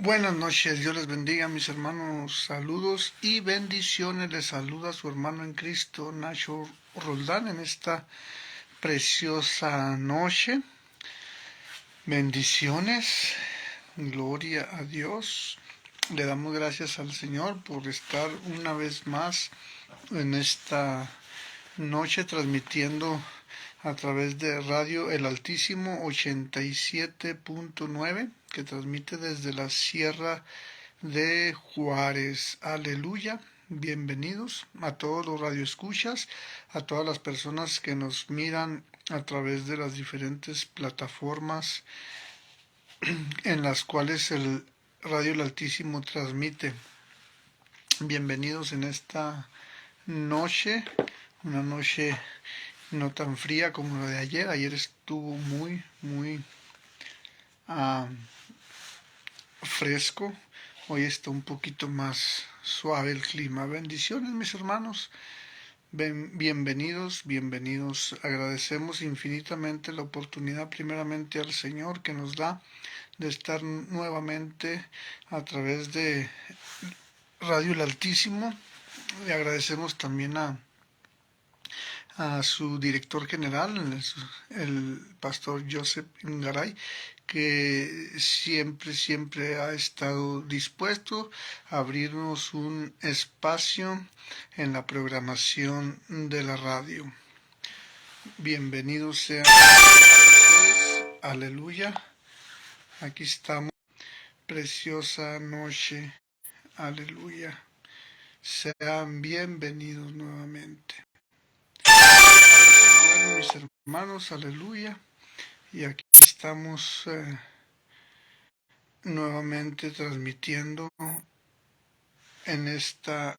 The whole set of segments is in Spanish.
Buenas noches, Dios les bendiga, mis hermanos. Saludos y bendiciones. Les saluda su hermano en Cristo, Nacho Roldán, en esta preciosa noche. Bendiciones, gloria a Dios. Le damos gracias al Señor por estar una vez más en esta noche transmitiendo a través de Radio El Altísimo 87.9, que transmite desde la Sierra de Juárez. Aleluya. Bienvenidos a todos los radioescuchas, a todas las personas que nos miran a través de las diferentes plataformas en las cuales el Radio El Altísimo transmite. Bienvenidos en esta noche, una noche no tan fría como la de ayer. Ayer estuvo muy fresco. Hoy está un poquito más suave el clima. Bendiciones, mis hermanos. Bienvenidos. Agradecemos infinitamente la oportunidad primeramente al Señor que nos da de estar nuevamente a través de Radio El Altísimo. Le agradecemos también a su director general, el pastor Joseph Ingaray, que siempre ha estado dispuesto a abrirnos un espacio en la programación de la radio. Bienvenidos sean ustedes, aleluya. Aquí estamos, preciosa noche, aleluya. Sean bienvenidos nuevamente. Bueno, mis hermanos, aleluya. Y aquí estamos nuevamente transmitiendo en esta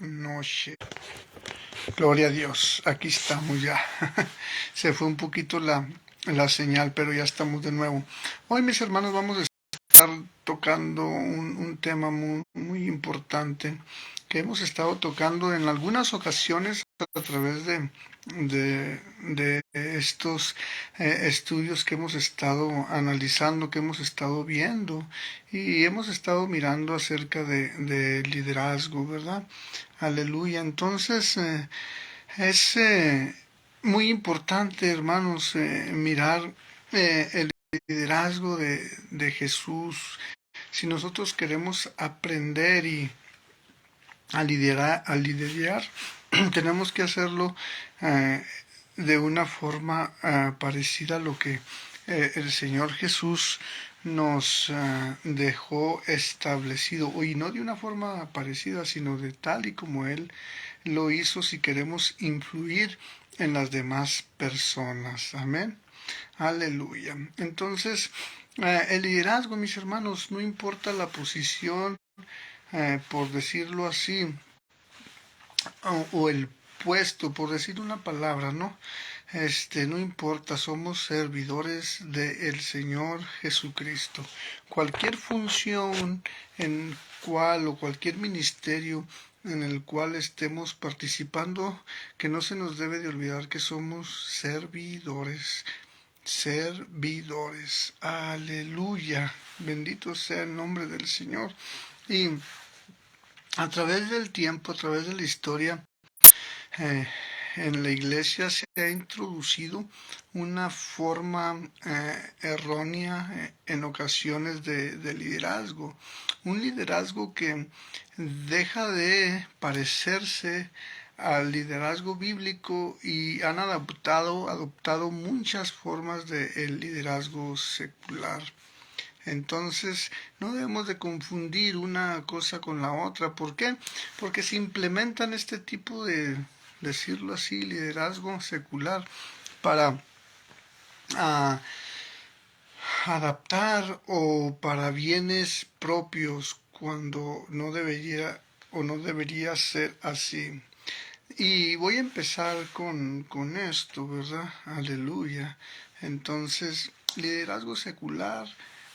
noche. Gloria a Dios, aquí estamos ya. Se fue un poquito la señal, pero ya estamos de nuevo. Hoy, mis hermanos, vamos a estar tocando un tema muy importante que hemos estado tocando en algunas ocasiones a través de estos estudios que hemos estado analizando, que hemos estado viendo y hemos estado mirando acerca de liderazgo, ¿verdad? Aleluya. Entonces, es muy importante, hermanos, mirar el liderazgo de Jesús. Si nosotros queremos aprender y a liderar tenemos que hacerlo de una forma parecida a lo que el Señor Jesús nos dejó establecido, y no de una forma parecida, sino de tal y como Él lo hizo, si queremos influir en las demás personas. Amén. Aleluya. Entonces, el liderazgo, mis hermanos, no importa la posición, por decirlo así, o el puesto, por decir una palabra, ¿no? No importa, somos servidores del Señor Jesucristo. Cualquier función en cual o cualquier ministerio en el cual estemos participando, que no se nos debe de olvidar que somos servidores. Aleluya. Bendito sea el nombre del Señor. Y a través del tiempo, a través de la historia, eh, en la iglesia se ha introducido una forma errónea en ocasiones de liderazgo. Un liderazgo que deja de parecerse al liderazgo bíblico y han adoptado muchas formas del liderazgo secular. Entonces, no debemos de confundir una cosa con la otra. ¿Por qué? Porque se implementan este tipo de, decirlo así, liderazgo secular para ah, adaptar o para bienes propios cuando no debería o no debería ser así. Y voy a empezar con esto, ¿verdad? Aleluya. Entonces, liderazgo secular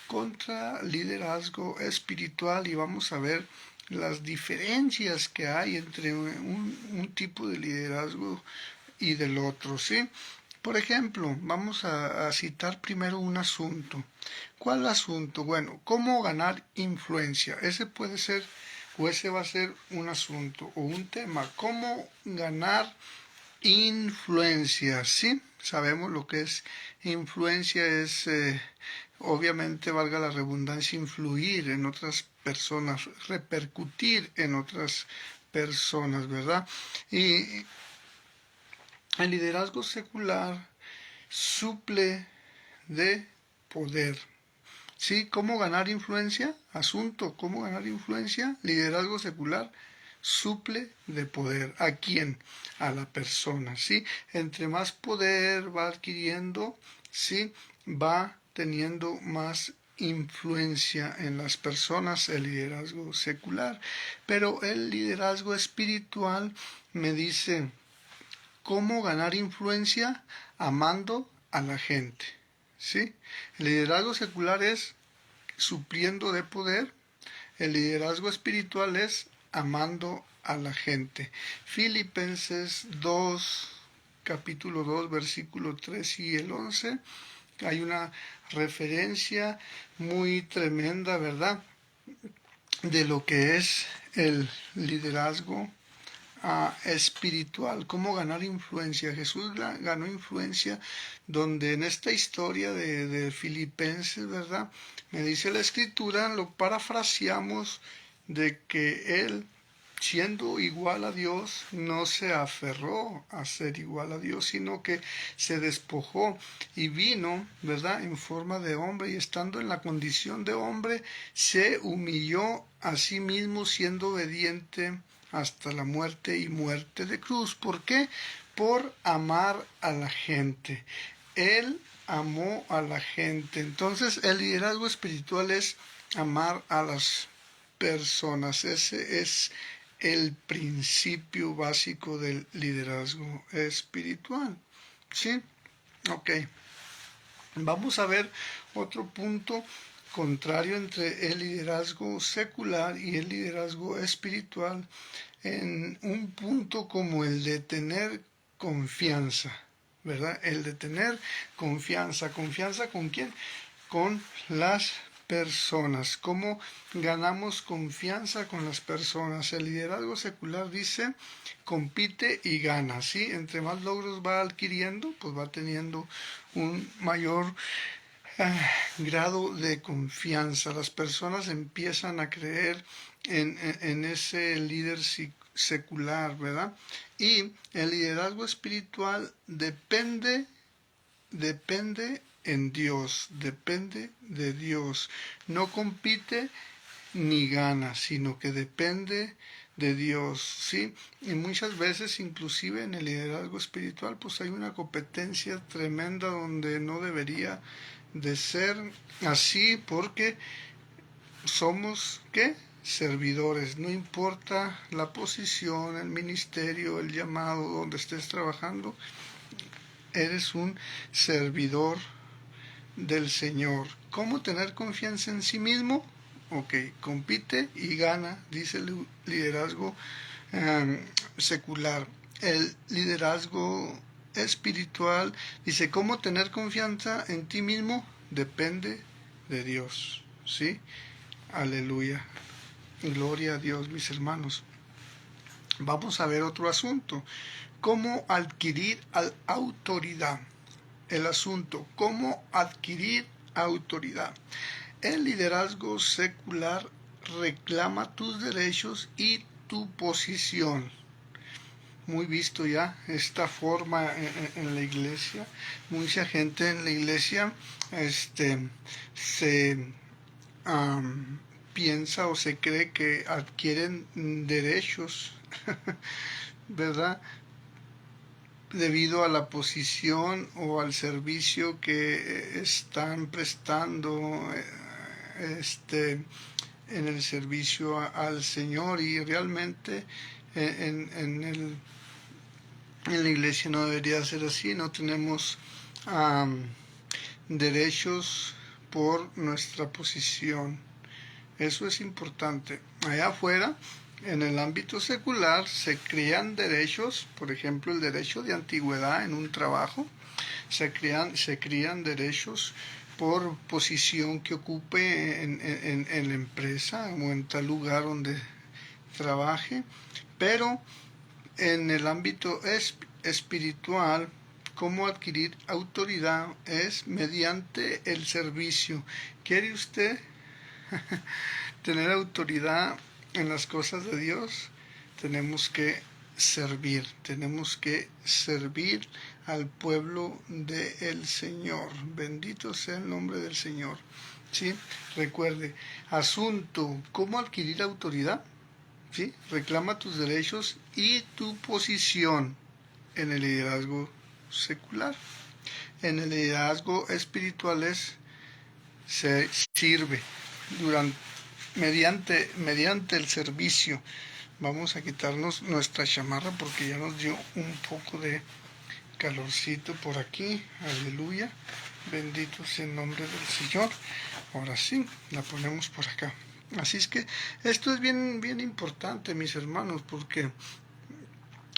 contra liderazgo espiritual, y vamos a ver las diferencias que hay entre un tipo de liderazgo y del otro, ¿sí? Por ejemplo, vamos a citar primero un asunto. ¿Cuál asunto? Bueno, ¿cómo ganar influencia? Ese puede ser, o ese va a ser un asunto o un tema. ¿Cómo ganar influencia? Sí, sabemos lo que es influencia, es obviamente, valga la redundancia, influir en otras personas, repercutir en otras personas, ¿verdad? Y el liderazgo secular suple de poder. ¿Sí? ¿Cómo ganar influencia? Asunto, ¿cómo ganar influencia? Liderazgo secular suple de poder. ¿A quién? A la persona, ¿sí? Entre más poder va adquiriendo, ¿sí? Va teniendo más influencia en las personas el liderazgo secular. Pero el liderazgo espiritual me dice, ¿cómo ganar influencia? Amando a la gente, ¿sí? El liderazgo secular es supliendo de poder, el liderazgo espiritual es amando a la gente. Filipenses 2, capítulo 2, versículo 3 y el 11, hay una referencia muy tremenda, ¿verdad?, de lo que es el liderazgo espiritual, cómo ganar influencia. Jesús ganó influencia donde en esta historia de Filipenses, ¿verdad? Me dice la escritura, lo parafraseamos, de que él, siendo igual a Dios, no se aferró a ser igual a Dios, sino que se despojó y vino, ¿verdad?, en forma de hombre, y estando en la condición de hombre, se humilló a sí mismo, siendo obediente hasta la muerte y muerte de cruz. ¿Por qué? Por amar a la gente. Él amó a la gente. Entonces, el liderazgo espiritual es amar a las personas. Ese es el principio básico del liderazgo espiritual. ¿Sí? Ok. Vamos a ver otro punto contrario entre el liderazgo secular y el liderazgo espiritual, en un punto como el de tener confianza, ¿verdad? El de tener confianza. ¿Confianza con quién? Con las personas. ¿Cómo ganamos confianza con las personas? El liderazgo secular dice, compite y gana, ¿sí? Entre más logros va adquiriendo, pues va teniendo un mayor grado de confianza. Las personas empiezan a creer en ese líder secular, ¿verdad? Y el liderazgo espiritual depende en Dios, depende de Dios. No compite ni gana, sino que depende de Dios, ¿sí? Y muchas veces, inclusive en el liderazgo espiritual, pues hay una competencia tremenda donde no debería de ser así, porque somos, ¿qué?, servidores. No importa la posición, el ministerio, el llamado, donde estés trabajando, eres un servidor del Señor. ¿Cómo tener confianza en sí mismo? Ok, compite y gana, dice el liderazgo secular. El liderazgo espiritual dice, ¿cómo tener confianza en ti mismo? Depende de Dios, ¿sí? Aleluya. Gloria a Dios, mis hermanos. Vamos a ver otro asunto. ¿Cómo adquirir autoridad? El asunto, ¿cómo adquirir autoridad? El liderazgo secular reclama tus derechos y tu posición. Muy visto ya esta forma en la iglesia. Mucha gente en la iglesia se piensa o se cree que adquieren derechos, ¿verdad?, debido a la posición o al servicio que están prestando en el servicio al Señor, y realmente en la iglesia no debería ser así. No tenemos derechos por nuestra posición. Eso es importante. Allá afuera, en el ámbito secular, se crean derechos, por ejemplo, el derecho de antigüedad en un trabajo, Se crían derechos por posición que ocupe en la empresa o en tal lugar donde trabaje, pero en el ámbito espiritual, cómo adquirir autoridad es mediante el servicio. ¿Quiere usted tener autoridad en las cosas de Dios? Tenemos que servir al pueblo del Señor. Bendito sea el nombre del Señor. ¿Sí? Recuerde, asunto, ¿cómo adquirir autoridad? ¿Sí? Reclama tus derechos y tu posición en el liderazgo secular. En el liderazgo espiritual se sirve mediante el servicio. Vamos a quitarnos nuestra chamarra porque ya nos dio un poco de calorcito por aquí. Aleluya. Bendito sea el nombre del Señor. Ahora sí, la ponemos por acá. Así es que esto es bien, bien importante, mis hermanos, porque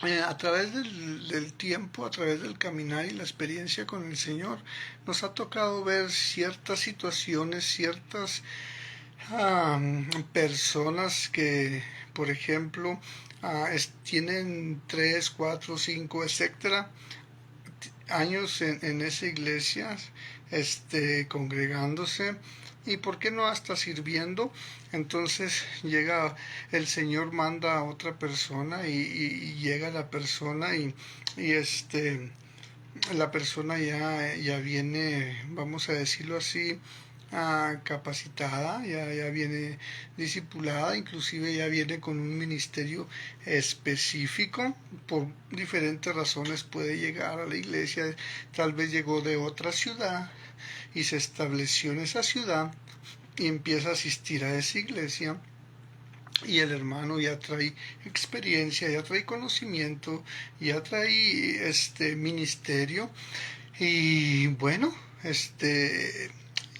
a través del tiempo, a través del caminar y la experiencia con el Señor, nos ha tocado ver ciertas situaciones, ciertas personas que, por ejemplo, tienen 3, 4, 5, etcétera, años en esa iglesia, congregándose, y por qué no hasta sirviendo. Entonces llega el Señor, manda a otra persona y llega la persona y la persona ya viene, vamos a decirlo así, capacitada, ya viene discipulada, inclusive ya viene con un ministerio específico. Por diferentes razones puede llegar a la iglesia, tal vez llegó de otra ciudad y se estableció en esa ciudad y empieza a asistir a esa iglesia, y el hermano ya trae experiencia, ya trae conocimiento, ya trae ministerio, y bueno,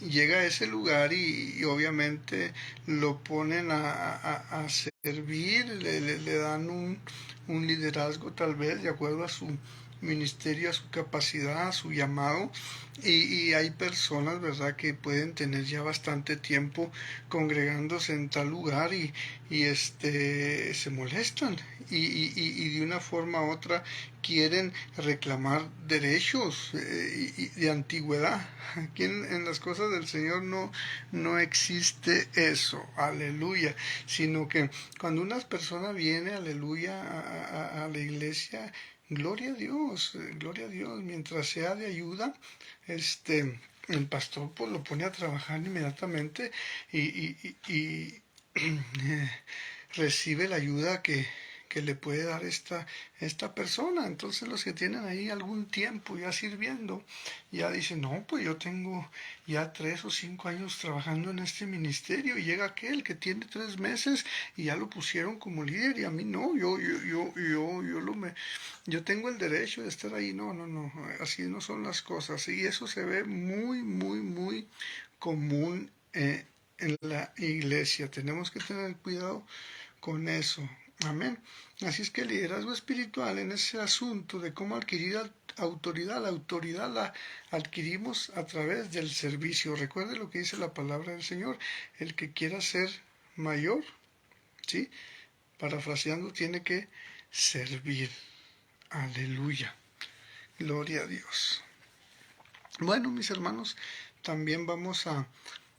llega a ese lugar y obviamente lo ponen a servir, le dan un liderazgo tal vez de acuerdo a su ministerio, a su capacidad, a su llamado, y hay personas, ¿verdad?, que pueden tener ya bastante tiempo congregándose en tal lugar y se molestan y de una forma u otra quieren reclamar derechos de antigüedad. Aquí en las cosas del Señor no existe eso, aleluya, sino que cuando una persona viene, aleluya, a la iglesia, gloria a Dios, mientras sea de ayuda, el pastor pues lo pone a trabajar inmediatamente y recibe la ayuda que le puede dar esta persona. Entonces los que tienen ahí algún tiempo ya sirviendo, ya dicen, no, pues yo tengo ya 3 o 5 años trabajando en este ministerio, y llega aquel que tiene 3 meses y ya lo pusieron como líder, y a mí no, yo tengo el derecho de estar ahí. No, así no son las cosas, y eso se ve muy, muy, muy común en la iglesia. Tenemos que tener cuidado con eso. Amén. Así es que el liderazgo espiritual, en ese asunto de cómo adquirir autoridad, la autoridad la adquirimos a través del servicio. Recuerde lo que dice la palabra del Señor: el que quiera ser mayor, ¿sí?, parafraseando, tiene que servir. Aleluya. Gloria a Dios. Bueno, mis hermanos, también vamos a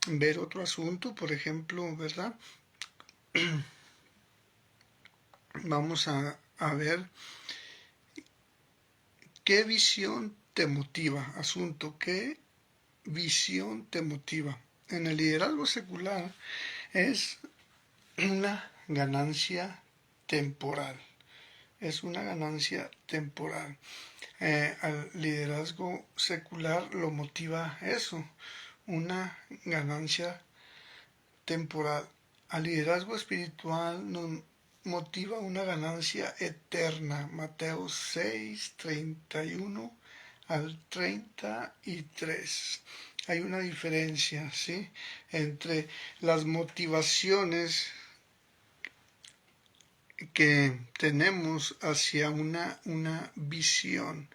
ver otro asunto, por ejemplo, ¿verdad? Vamos a ver qué visión te motiva. Asunto, ¿qué visión te motiva? En el liderazgo secular es una ganancia temporal. Es una ganancia temporal. Al liderazgo secular lo motiva eso, una ganancia temporal. Al liderazgo espiritual nos motiva una ganancia eterna. Mateo 6, 31 al 33. Hay una diferencia, ¿sí?, entre las motivaciones que tenemos hacia una visión.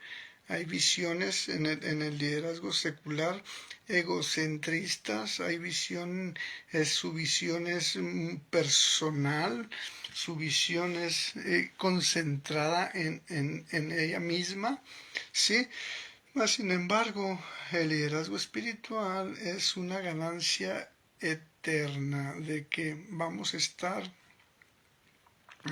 Hay visiones en el liderazgo secular egocentristas, hay visión, su visión es personal, su visión es concentrada en ella misma, ¿sí? Mas, sin embargo, el liderazgo espiritual es una ganancia eterna de que vamos a estar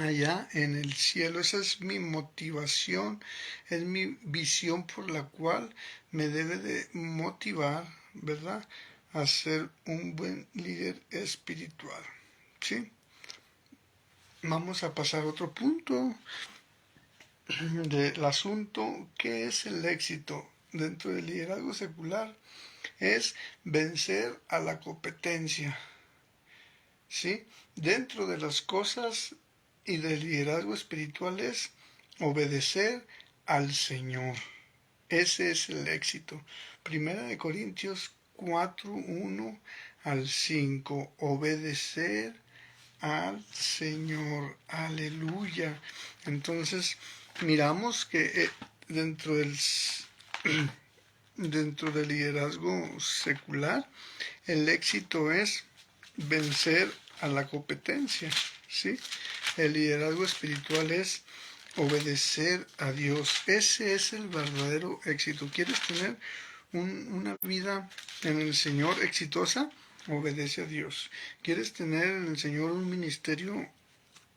allá en el cielo. Esa es mi motivación, es mi visión por la cual me debe de motivar, ¿verdad?, a ser un buen líder espiritual. ¿Sí? Vamos a pasar a otro punto del asunto. ¿Qué es el éxito dentro del liderazgo secular? Es vencer a la competencia. ¿Sí? Dentro de las cosas y del liderazgo espiritual es obedecer al Señor. Ese es el éxito. Primera de Corintios 4:1-5. Obedecer al Señor. Aleluya. Entonces, miramos que dentro del dentro del liderazgo secular, el éxito es vencer a la competencia, ¿sí? El liderazgo espiritual es obedecer a Dios. Ese es el verdadero éxito. ¿Quieres tener una vida en el Señor exitosa? Obedece a Dios. ¿Quieres tener en el Señor un ministerio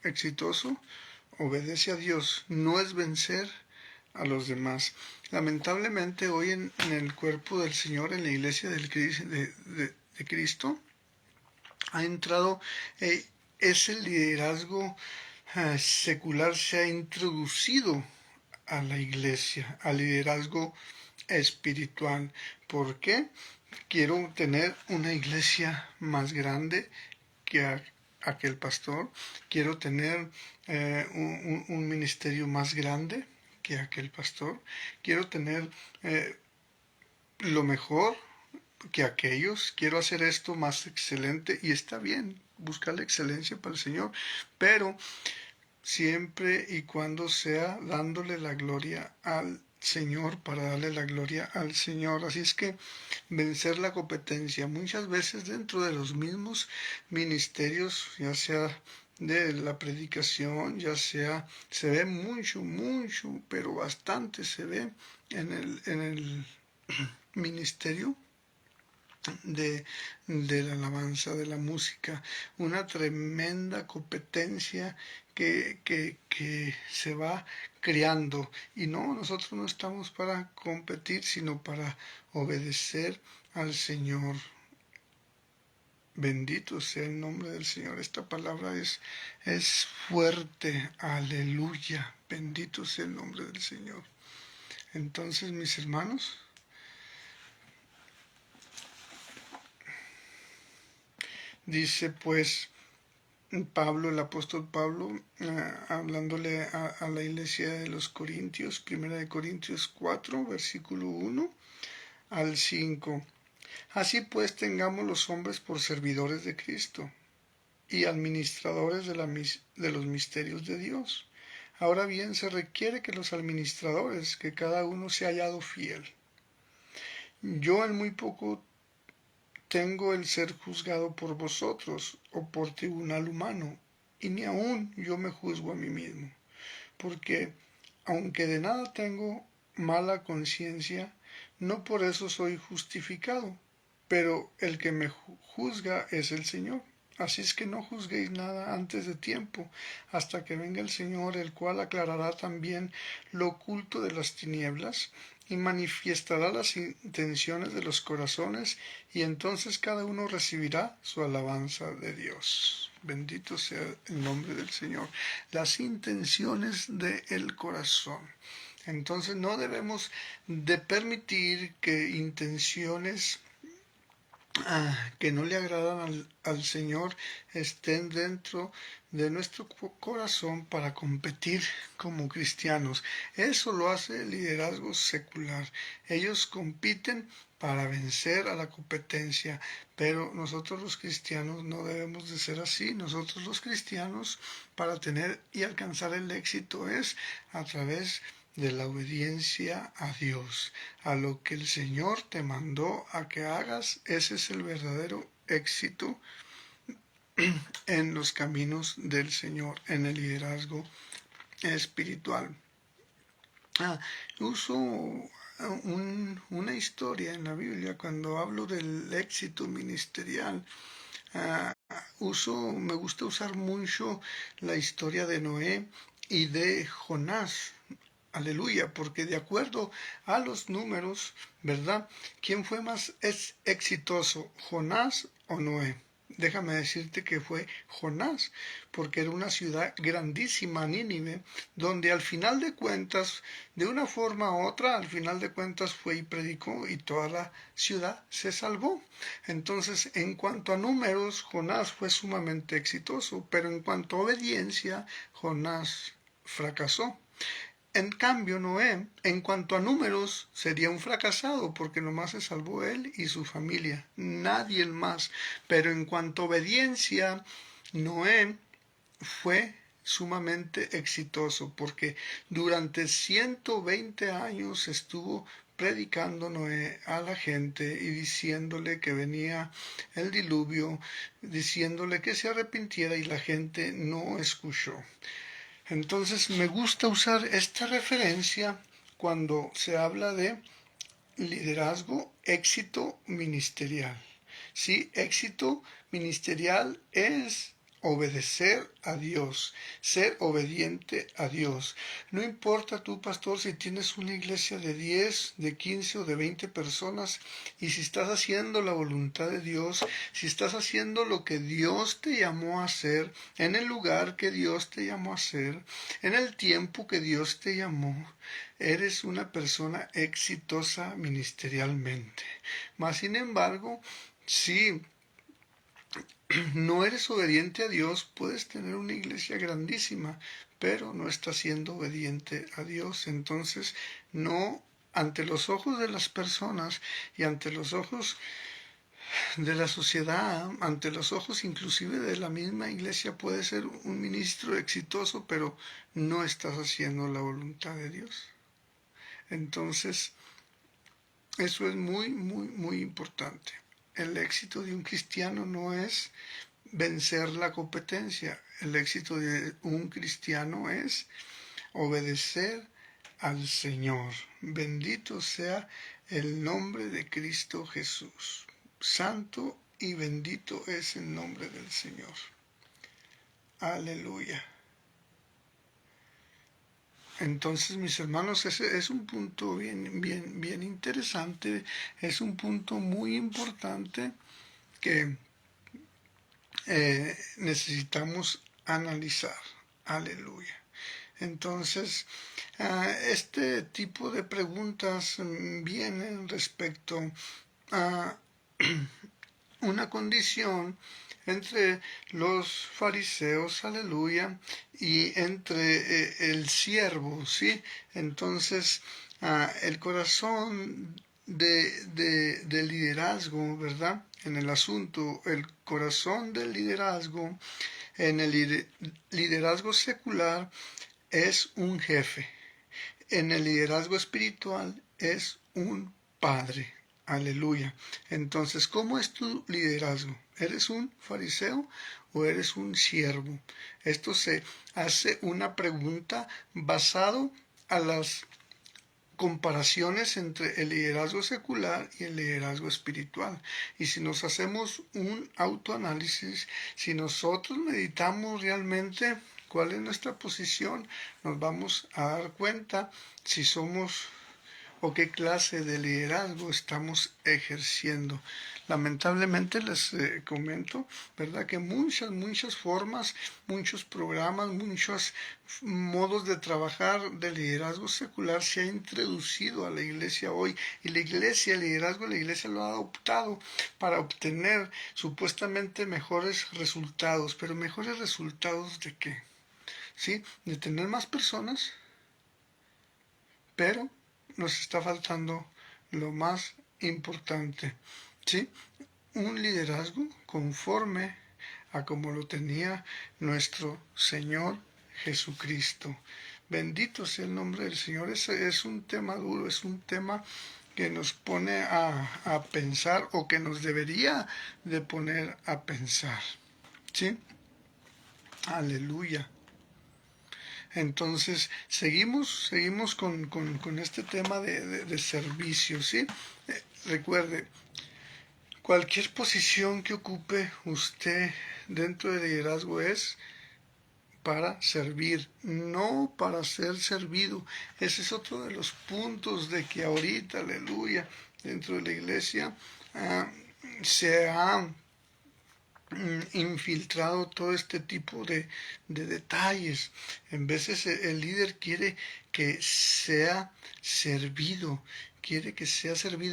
exitoso? Obedece a Dios. No es vencer a los demás. Lamentablemente hoy en el cuerpo del Señor, en la iglesia de Cristo, ha entrado ese liderazgo secular, se ha introducido a la iglesia, al liderazgo espiritual. ¿Por qué? Quiero tener una iglesia más grande que aquel pastor, quiero tener un ministerio más grande que aquel pastor, quiero tener lo mejor que aquellos, quiero hacer esto más excelente, y está bien buscar la excelencia para el Señor, pero siempre y cuando sea dándole la gloria al Señor, para darle la gloria al Señor. Así es que vencer la competencia, muchas veces dentro de los mismos ministerios, ya sea de la predicación, ya sea, se ve mucho, pero bastante se ve en el ministerio de la alabanza, de la música, una tremenda competencia que se va creando. Y no, nosotros no estamos para competir, sino para obedecer al Señor. Bendito sea el nombre del Señor. Esta palabra es fuerte. Aleluya. Bendito sea el nombre del Señor. Entonces, mis hermanos, dice pues Pablo, el apóstol Pablo, hablándole a la iglesia de los Corintios, 1 Corintios 4, versículo 1-5. Así pues, tengamos los hombres por servidores de Cristo y administradores de los misterios de Dios. Ahora bien, se requiere que los administradores, que cada uno sea hallado fiel. Yo en muy poco tengo el ser juzgado por vosotros o por tribunal humano, y ni aun yo me juzgo a mí mismo, porque aunque de nada tengo mala conciencia, no por eso soy justificado, pero el que me juzga es el Señor. Así es que no juzguéis nada antes de tiempo, hasta que venga el Señor, el cual aclarará también lo oculto de las tinieblas, y manifestará las intenciones de los corazones, y entonces cada uno recibirá su alabanza de Dios. Bendito sea el nombre del Señor. Las intenciones del corazón. Entonces no debemos de permitir que intenciones que no le agradan al Señor estén dentro de nuestro corazón para competir como cristianos. Eso lo hace el liderazgo secular. Ellos compiten para vencer a la competencia, pero nosotros los cristianos no debemos de ser así. Nosotros los cristianos, para tener y alcanzar el éxito, es a través de la obediencia a Dios, a lo que el Señor te mandó a que hagas. Ese es el verdadero éxito en los caminos del Señor, en el liderazgo espiritual. Uso una historia en la Biblia cuando hablo del éxito ministerial. Me gusta usar mucho la historia de Noé y de Jonás. Aleluya, porque de acuerdo a los números, ¿verdad? ¿Quién fue más exitoso, Jonás o Noé? Déjame decirte que fue Jonás, porque era una ciudad grandísima, Nínive, donde al final de cuentas, de una forma u otra, al final de cuentas fue y predicó y toda la ciudad se salvó. Entonces, en cuanto a números, Jonás fue sumamente exitoso, pero en cuanto a obediencia, Jonás fracasó. En cambio, Noé, en cuanto a números, sería un fracasado porque nomás se salvó él y su familia, nadie más. Pero en cuanto a obediencia, Noé fue sumamente exitoso porque durante 120 años estuvo predicando Noé a la gente y diciéndole que venía el diluvio, diciéndole que se arrepintiera y la gente no escuchó. Entonces me gusta usar esta referencia cuando se habla de liderazgo, éxito ministerial. Sí, éxito ministerial es obedecer a Dios, ser obediente a Dios. No importa tú, pastor, si tienes una iglesia de 10, de 15 o de 20 personas y si estás haciendo la voluntad de Dios, si estás haciendo lo que Dios te llamó a hacer, en el lugar que Dios te llamó a hacer, en el tiempo que Dios te llamó, eres una persona exitosa ministerialmente. Mas, sin embargo, si no eres obediente a Dios, puedes tener una iglesia grandísima, pero no estás siendo obediente a Dios. Entonces, no, ante los ojos de las personas y ante los ojos de la sociedad, ante los ojos inclusive de la misma iglesia, puedes ser un ministro exitoso, pero no estás haciendo la voluntad de Dios. Entonces, eso es muy, muy, muy importante. El éxito de un cristiano no es vencer la competencia. El éxito de un cristiano es obedecer al Señor. Bendito sea el nombre de Cristo Jesús. Santo y bendito es el nombre del Señor. Aleluya. Entonces, mis hermanos, ese es un punto bien interesante, es un punto muy importante que necesitamos analizar. Aleluya. Entonces, este tipo de preguntas vienen respecto a una condición entre los fariseos, aleluya, y entre el siervo, ¿sí? Entonces, el corazón de liderazgo, ¿verdad? En el asunto, el corazón del liderazgo, en el liderazgo secular, es un jefe. En el liderazgo espiritual es un padre. Aleluya. Entonces, ¿cómo es tu liderazgo? ¿Eres un fariseo o eres un siervo? Esto se hace una pregunta basado a las comparaciones entre el liderazgo secular y el liderazgo espiritual. Y si nos hacemos un autoanálisis, si nosotros meditamos realmente cuál es nuestra posición, nos vamos a dar cuenta si somos o qué clase de liderazgo estamos ejerciendo. Lamentablemente les comento, ¿verdad? Que muchas formas, muchos programas, muchos modos de trabajar de liderazgo secular se ha introducido a la iglesia hoy y la iglesia, el liderazgo de la iglesia lo ha adoptado para obtener supuestamente mejores resultados, pero mejores resultados ¿de qué? ¿Sí? De tener más personas, pero nos está faltando lo más importante, ¿sí? Un liderazgo conforme a como lo tenía nuestro Señor Jesucristo. Bendito sea el nombre del Señor. Es un tema duro, es un tema que nos pone a pensar, o que nos debería de poner a pensar. ¿Sí? Aleluya. Entonces, seguimos con este tema de servicio, ¿sí? Recuerde, cualquier posición que ocupe usted dentro del liderazgo es para servir, no para ser servido. Ese es otro de los puntos de que ahorita, aleluya, dentro de la iglesia se ha infiltrado todo este tipo de detalles. En veces el líder quiere que sea servido,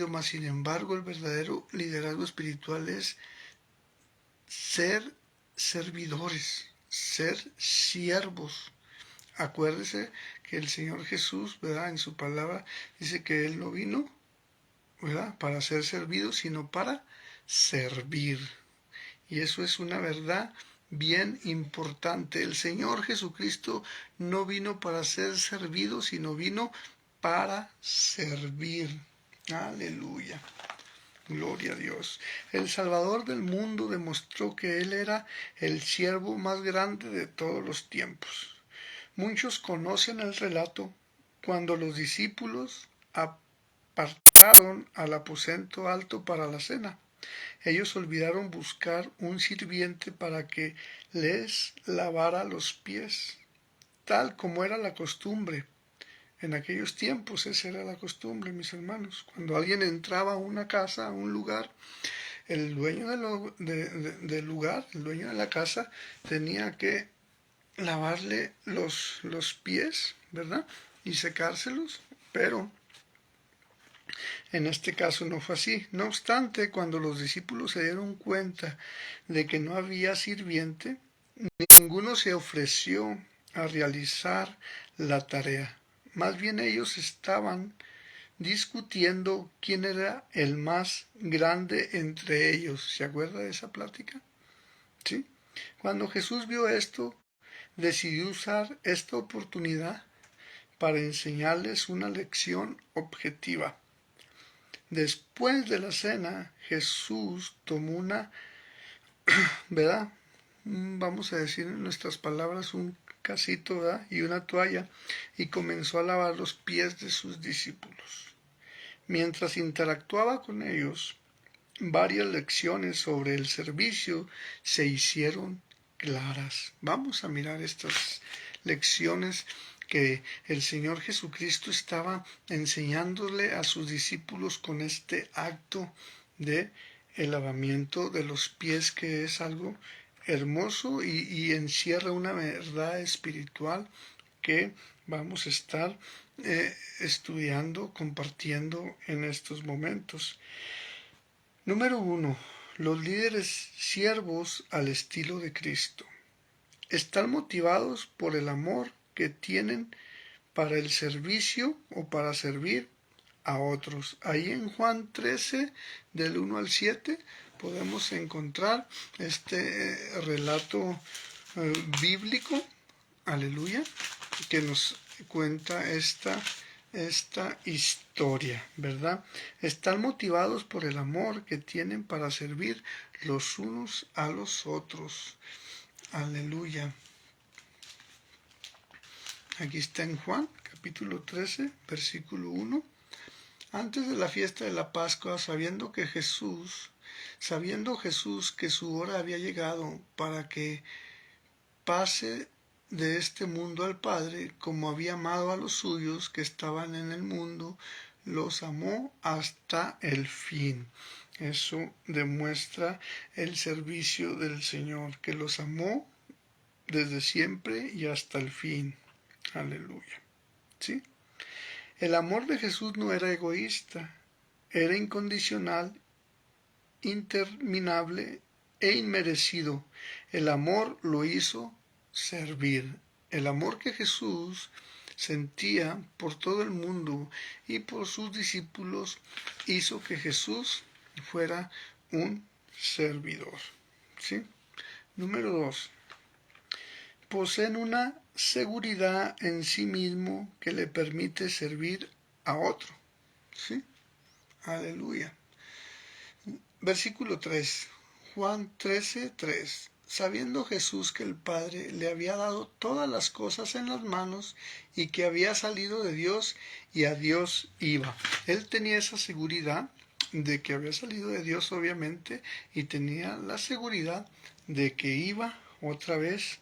más sin embargo el verdadero liderazgo espiritual es ser servidores, ser siervos. Acuérdese que el Señor Jesús, ¿verdad? En su palabra dice que Él no vino, ¿verdad?, para ser servido, sino para servir. Y eso es una verdad bien importante. El Señor Jesucristo no vino para ser servido, sino vino para servir. Aleluya. Gloria a Dios. El Salvador del mundo demostró que Él era el siervo más grande de todos los tiempos. Muchos conocen el relato cuando los discípulos apartaron al aposento alto para la cena. Ellos olvidaron buscar un sirviente para que les lavara los pies, tal como era la costumbre. En aquellos tiempos esa era la costumbre, mis hermanos. Cuando alguien entraba a una casa, a un lugar, el dueño del lugar, el dueño de la casa, tenía que lavarle los pies, ¿verdad? Y secárselos, pero en este caso no fue así. No obstante, cuando los discípulos se dieron cuenta de que no había sirviente, ninguno se ofreció a realizar la tarea. Más bien ellos estaban discutiendo quién era el más grande entre ellos. ¿Se acuerda de esa plática? ¿Sí? Cuando Jesús vio esto, decidió usar esta oportunidad para enseñarles una lección objetiva. Después de la cena, Jesús tomó una, ¿verdad? Vamos a decir en nuestras palabras, un casito, ¿verdad?, y una toalla, y comenzó a lavar los pies de sus discípulos. Mientras interactuaba con ellos, varias lecciones sobre el servicio se hicieron claras. Vamos a mirar estas lecciones que el Señor Jesucristo estaba enseñándole a sus discípulos con este acto de el lavamiento de los pies, que es algo hermoso y encierra una verdad espiritual que vamos a estar estudiando, compartiendo en estos momentos. Número 1. Los líderes siervos al estilo de Cristo. Están motivados por el amor que tienen para el servicio o para servir a otros. Ahí en Juan 13, del 1 al 7, podemos encontrar este relato bíblico, aleluya, que nos cuenta esta historia, ¿verdad? Están motivados por el amor que tienen para servir los unos a los otros. Aleluya. Aquí está en Juan, capítulo 13, versículo 1. Antes de la fiesta de la Pascua, sabiendo Jesús que su hora había llegado para que pase de este mundo al Padre, como había amado a los suyos que estaban en el mundo, los amó hasta el fin. Eso demuestra el servicio del Señor, que los amó desde siempre y hasta el fin. Aleluya. ¿Sí? El amor de Jesús no era egoísta, era incondicional, interminable e inmerecido. El amor lo hizo servir. El amor que Jesús sentía por todo el mundo y por sus discípulos hizo que Jesús fuera un servidor. ¿Sí? Número 2. Poseen una seguridad en sí mismo que le permite servir a otro. ¿Sí? Aleluya. Versículo 3. Juan 13:3. Sabiendo Jesús que el Padre le había dado todas las cosas en las manos y que había salido de Dios y a Dios iba. Él tenía esa seguridad de que había salido de Dios, obviamente, y tenía la seguridad de que iba otra vez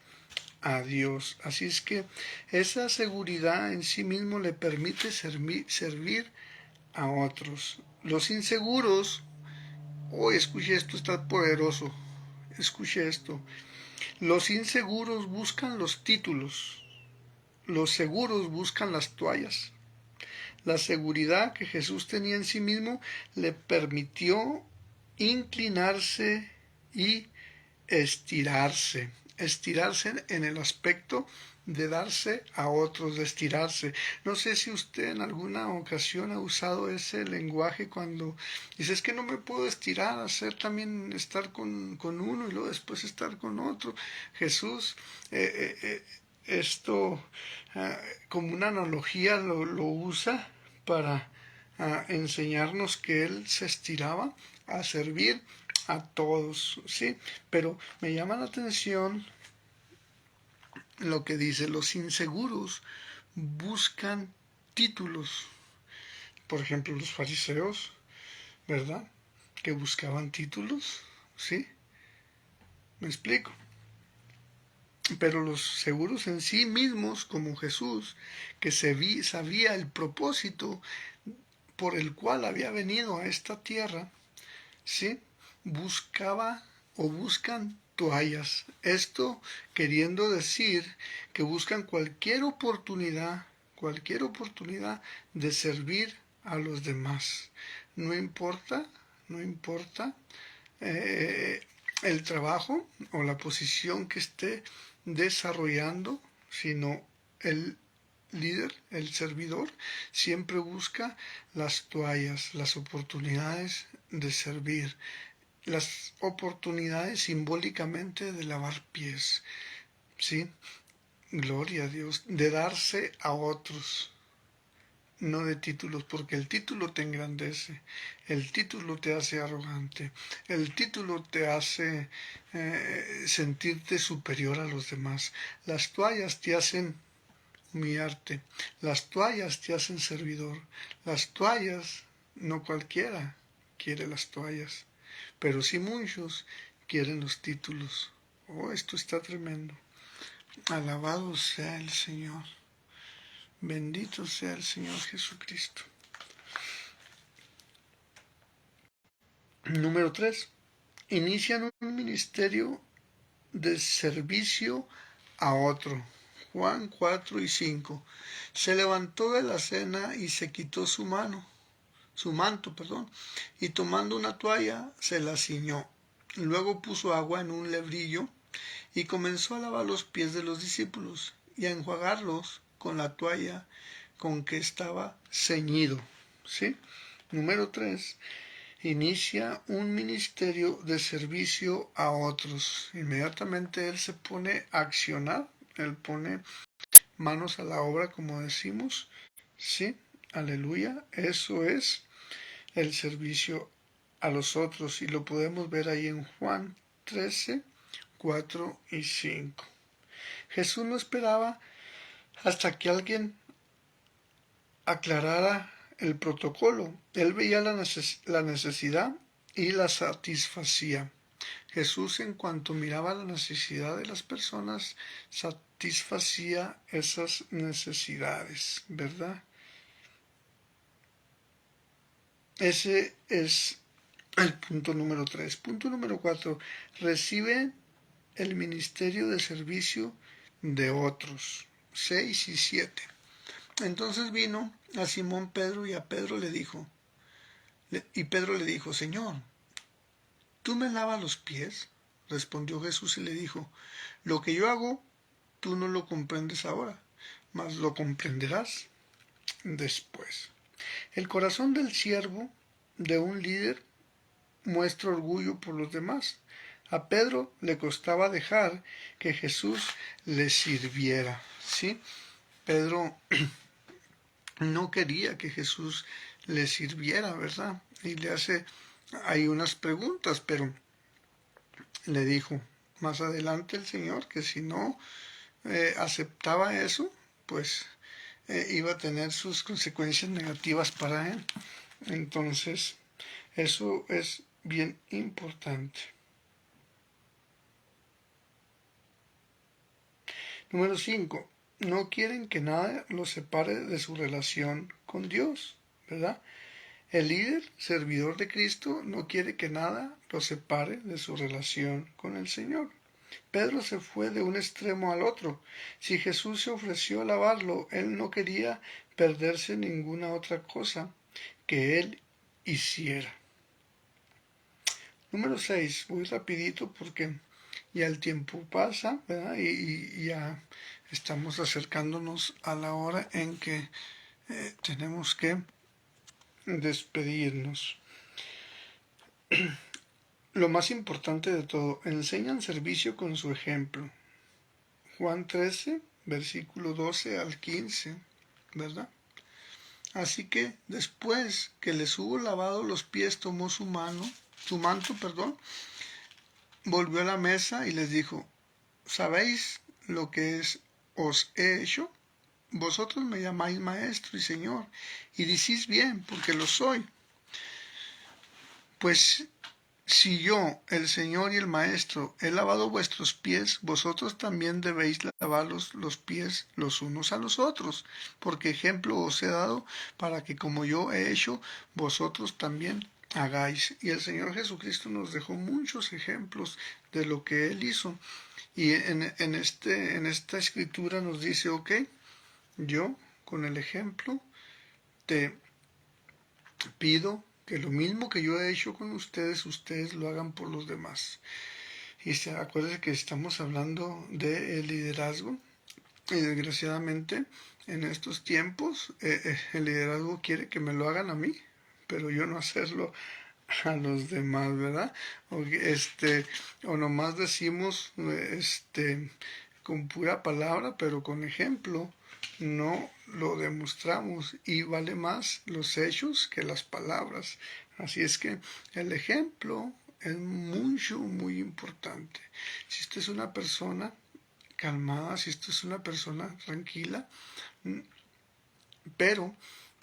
a Dios. Así es que esa seguridad en sí mismo le permite servir a otros. Los inseguros, escuche esto, está poderoso. Escuche esto. Los inseguros buscan los títulos. Los seguros buscan las toallas. La seguridad que Jesús tenía en sí mismo le permitió inclinarse y estirarse. Estirarse en el aspecto de darse a otros, de estirarse. No sé si usted en alguna ocasión ha usado ese lenguaje cuando dice, es que no me puedo estirar, hacer también estar con uno y luego después estar con otro. Jesús, esto como una analogía lo usa para enseñarnos que Él se estiraba a servir a todos, ¿sí? Pero me llama la atención lo que dice, los inseguros buscan títulos. Por ejemplo, los fariseos, ¿verdad? Que buscaban títulos, ¿sí? Me explico. Pero los seguros en sí mismos, como Jesús, que sabía el propósito por el cual había venido a esta tierra, ¿sí? Buscaba o buscan toallas. Esto queriendo decir que buscan cualquier oportunidad de servir a los demás. No importa, no importa el trabajo o la posición que esté desarrollando, sino el líder, el servidor, siempre busca las toallas, las oportunidades de servir, las oportunidades simbólicamente de lavar pies, ¿sí? Gloria a Dios, de darse a otros, no de títulos, porque el título te engrandece, el título te hace arrogante, el título te hace sentirte superior a los demás. Las toallas te hacen humillarte, las toallas te hacen servidor, las toallas, no cualquiera quiere las toallas, pero sí muchos quieren los títulos. Oh, esto está tremendo. Alabado sea el Señor. Bendito sea el Señor Jesucristo. Número 3. Inician un ministerio de servicio a otro. Juan 4:5. Se levantó de la cena y se quitó su manto, y tomando una toalla se la ciñó. Luego puso agua en un lebrillo y comenzó a lavar los pies de los discípulos y a enjuagarlos con la toalla con que estaba ceñido. ¿Sí? Número 3. Inicia un ministerio de servicio a otros. Inmediatamente él se pone a accionar, él pone manos a la obra, como decimos. ¿Sí? Aleluya. Eso es el servicio a los otros y lo podemos ver ahí en Juan 13, 4 y 5. Jesús no esperaba hasta que alguien aclarara el protocolo. Él veía la necesidad y la satisfacía. Jesús, en cuanto miraba la necesidad de las personas, satisfacía esas necesidades, ¿verdad? Ese es el punto número 3. Punto número 4. Recibe el ministerio de servicio de otros. 6 y 7. Entonces vino a Simón Pedro y Pedro le dijo, Señor, ¿tú me lavas los pies? Respondió Jesús y le dijo, lo que yo hago, tú no lo comprendes ahora, mas lo comprenderás después. El corazón del siervo de un líder muestra orgullo por los demás, A Pedro le costaba dejar que Jesús le sirviera, ¿sí? Pedro no quería que Jesús le sirviera, ¿verdad? Y le hace hay unas preguntas, pero le dijo más adelante el Señor que si no aceptaba eso, pues iba a tener sus consecuencias negativas para él. Entonces, eso es bien importante. Número 5. No quieren que nada los separe de su relación con Dios, ¿verdad? El líder, servidor de Cristo, no quiere que nada lo separe de su relación con el Señor. Pedro se fue de un extremo al otro. Si Jesús se ofreció a lavarlo, él no quería perderse ninguna otra cosa que él hiciera. Número 6. Voy rapidito porque ya el tiempo pasa, ¿verdad? Y ya estamos acercándonos a la hora en que tenemos que despedirnos. Lo más importante de todo, enseñan servicio con su ejemplo. Juan 13, versículo 12 al 15, ¿verdad? Así que después que les hubo lavado los pies, tomó su manto, volvió a la mesa y les dijo, ¿sabéis lo que os he hecho? Vosotros me llamáis maestro y señor, y decís bien, porque lo soy. Pues si yo, el Señor y el Maestro, he lavado vuestros pies, vosotros también debéis lavar los pies los unos a los otros, porque ejemplo os he dado para que como yo he hecho, vosotros también hagáis. Y el Señor Jesucristo nos dejó muchos ejemplos de lo que Él hizo. Y en esta escritura nos dice, ok, yo con el ejemplo te pido que lo mismo que yo he hecho con ustedes, ustedes lo hagan por los demás. Y acuérdense que estamos hablando de liderazgo. Y desgraciadamente, en estos tiempos, el liderazgo quiere que me lo hagan a mí, pero yo no hacerlo a los demás, ¿verdad? O nomás decimos con pura palabra, pero con ejemplo no lo demostramos y vale más los hechos que las palabras. Así es que el ejemplo es muy importante. Si usted es una persona calmada, si usted es una persona tranquila, pero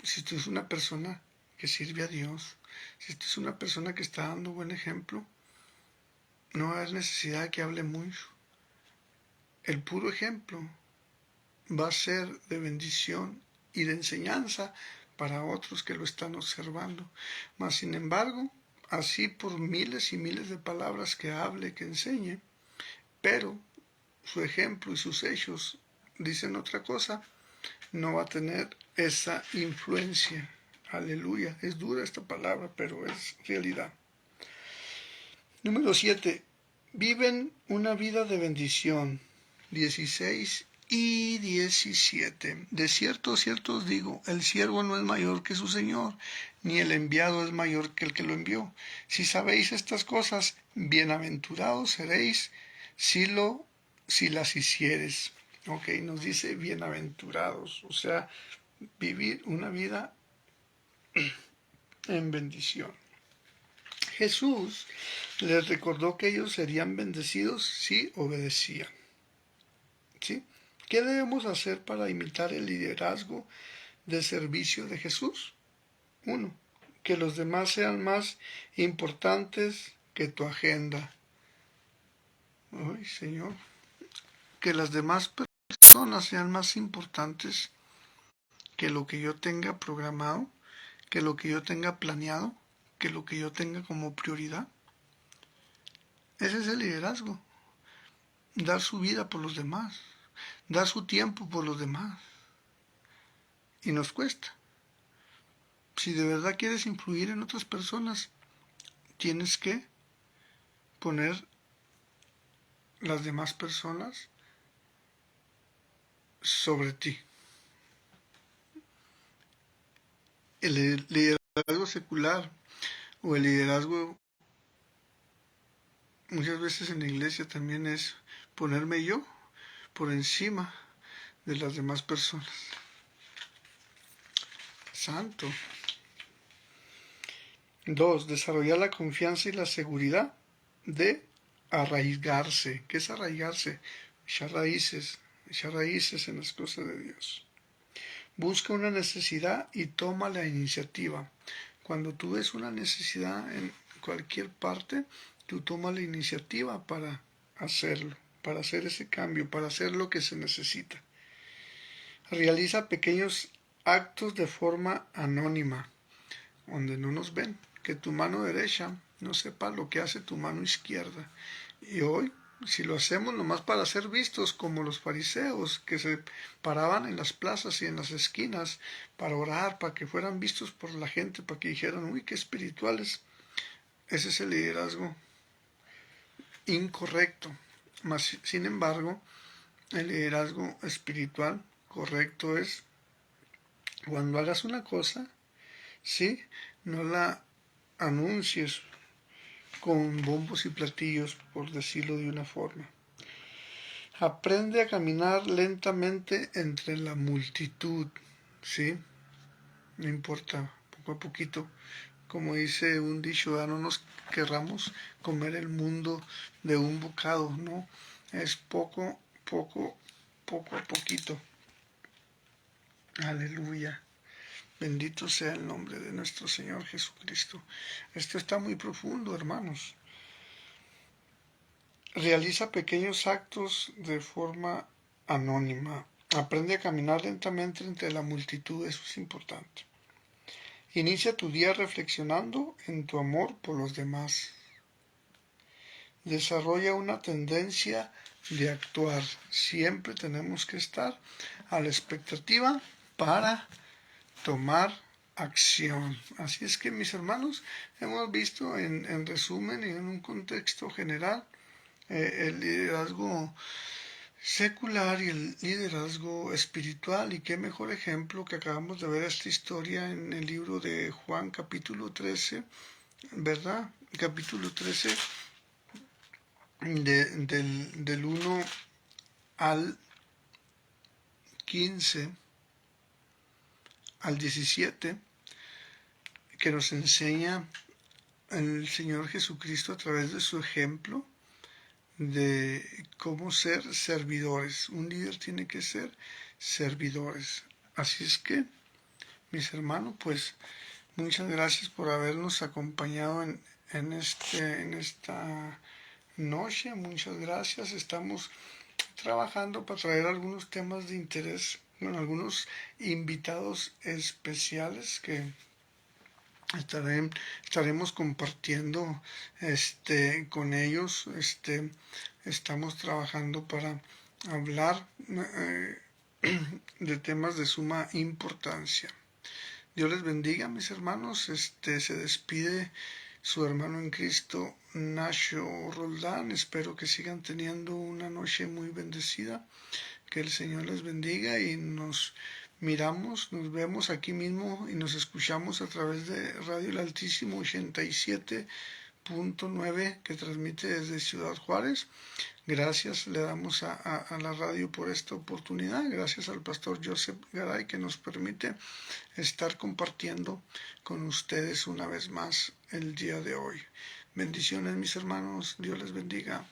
si usted es una persona que sirve a Dios, si usted es una persona que está dando buen ejemplo, no hay necesidad de que hable mucho. El puro ejemplo va a ser de bendición y de enseñanza para otros que lo están observando. Mas, sin embargo, así por miles y miles de palabras que hable, que enseñe, pero su ejemplo y sus hechos dicen otra cosa, no va a tener esa influencia. Aleluya. Es dura esta palabra, pero es realidad. Número 7. Viven una vida de bendición. 16 y 17. De cierto, cierto os digo, el siervo no es mayor que su señor, ni el enviado es mayor que el que lo envió. Si sabéis estas cosas, bienaventurados seréis si las hicieres. Ok, nos dice bienaventurados, o sea, vivir una vida en bendición. Jesús les recordó que ellos serían bendecidos si obedecían. ¿Sí? ¿Qué debemos hacer para imitar el liderazgo de servicio de Jesús? 1. Que los demás sean más importantes que tu agenda. Ay, Señor. Que las demás personas sean más importantes que lo que yo tenga programado, que lo que yo tenga planeado, que lo que yo tenga como prioridad. Ese es el liderazgo. Dar su vida por los demás. Dar su tiempo por los demás. Y nos cuesta. Si de verdad quieres influir en otras personas, tienes que poner las demás personas sobre ti. El liderazgo secular o el liderazgo muchas veces en la iglesia también es ponerme yo por encima de las demás personas. Santo. 2. Desarrollar la confianza y la seguridad de arraigarse. ¿Qué es arraigarse? Echar raíces en las cosas de Dios. Busca una necesidad y toma la iniciativa. Cuando tú ves una necesidad en cualquier parte, tú tomas la iniciativa para hacerlo, para hacer ese cambio, para hacer lo que se necesita. Realiza pequeños actos de forma anónima, donde no nos ven. Que tu mano derecha no sepa lo que hace tu mano izquierda. Y hoy, si lo hacemos nomás para ser vistos como los fariseos que se paraban en las plazas y en las esquinas para orar, para que fueran vistos por la gente, para que dijeran, uy, qué espirituales. Ese es el liderazgo incorrecto. Mas, sin embargo, el liderazgo espiritual correcto es cuando hagas una cosa, sí, no la anuncies con bombos y platillos, por decirlo de una forma. Aprende a caminar lentamente entre la multitud, ¿sí? No importa, poco a poquito. Como dice un dicho, no nos querramos comer el mundo de un bocado, ¿no? Es poco a poquito. Aleluya. Bendito sea el nombre de nuestro Señor Jesucristo. Esto está muy profundo, hermanos. Realiza pequeños actos de forma anónima. Aprende a caminar lentamente entre la multitud, eso es importante. Inicia tu día reflexionando en tu amor por los demás. Desarrolla una tendencia de actuar. Siempre tenemos que estar a la expectativa para tomar acción. Así es que, mis hermanos, hemos visto en resumen y en un contexto general el liderazgo secular y el liderazgo espiritual. Y qué mejor ejemplo que acabamos de ver esta historia en el libro de Juan capítulo 13, ¿verdad? Capítulo 13 del 1 al 15 al 17, que nos enseña el Señor Jesucristo a través de su ejemplo de cómo ser servidores. Un líder tiene que ser servidores. Así es que, mis hermanos, pues muchas gracias por habernos acompañado en esta noche. Muchas gracias. Estamos trabajando para traer algunos temas de interés, bueno, algunos invitados especiales que estaremos compartiendo con ellos. Estamos trabajando para hablar de temas de suma importancia. Dios les bendiga, mis hermanos. Se despide su hermano en Cristo, Nacho Roldán. Espero que sigan teniendo una noche muy bendecida. Que el Señor les bendiga y nos nos vemos aquí mismo y nos escuchamos a través de Radio El Altísimo 87.9 que transmite desde Ciudad Juárez. Gracias le damos a la radio por esta oportunidad. Gracias al pastor Joseph Garay que nos permite estar compartiendo con ustedes una vez más el día de hoy. Bendiciones, mis hermanos. Dios les bendiga.